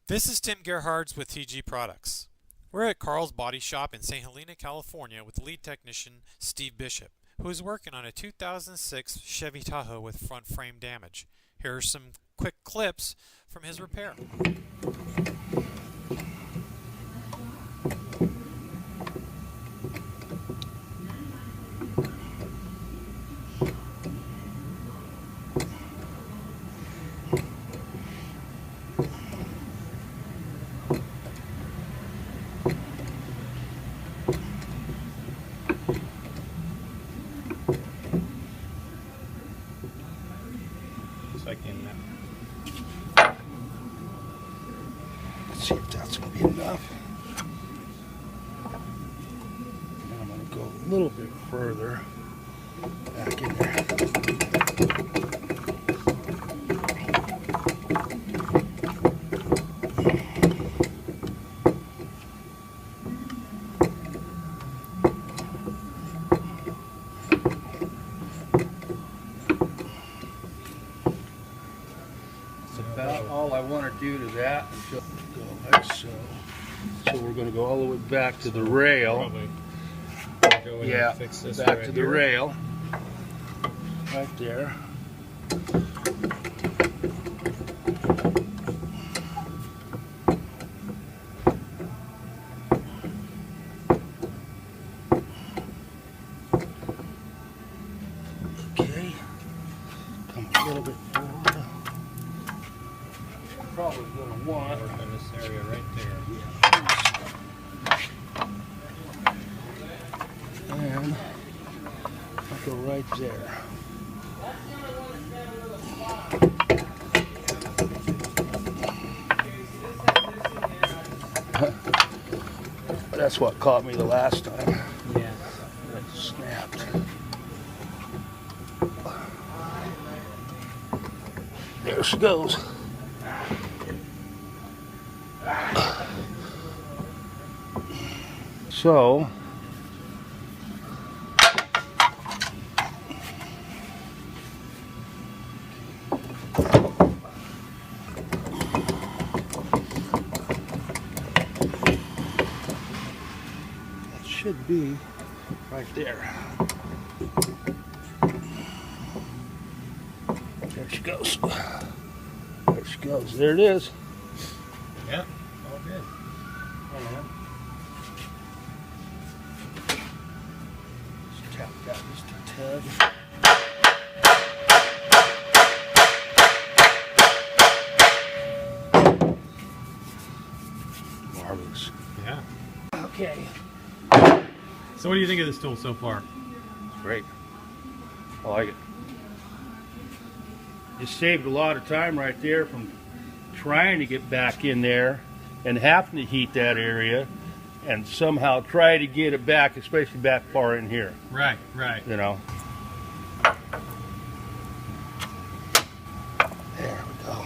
This is Tim Gerhards with TG Products. We're at Carl's Body Shop in St. Helena, California with lead technician Steve Bishop, who is working on a 2006 Chevy Tahoe with front frame damage. Here are some quick clips from his repair. Let's see if that's going to be enough. And I'm going to go a little bit further back in there. About all I want to do to that until Go like so. So we're going to go all the way back to the rail. Yeah, back to the rail. Right there. Okay. Come a little bit forward. Probably going to want work on this area right there. And I'll go right there. That's what caught me the last time. Yeah. It snapped. There she goes. So that should be right there. There she goes. There she goes. There it is. Yeah, all good. Just tap that just a tad. Marvelous. Yeah. Okay. So what do you think of this tool so far? It's great. I like it. You saved a lot of time right there from trying to get back in there and having to heat that area and somehow try to get it back, especially back far in here, Right, right. you know. There we go.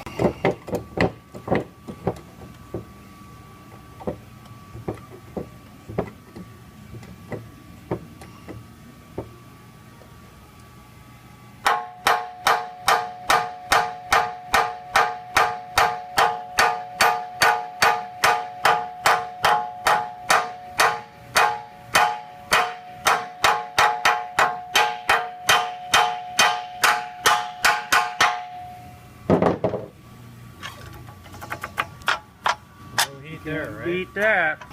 No heat there, right? Beat that.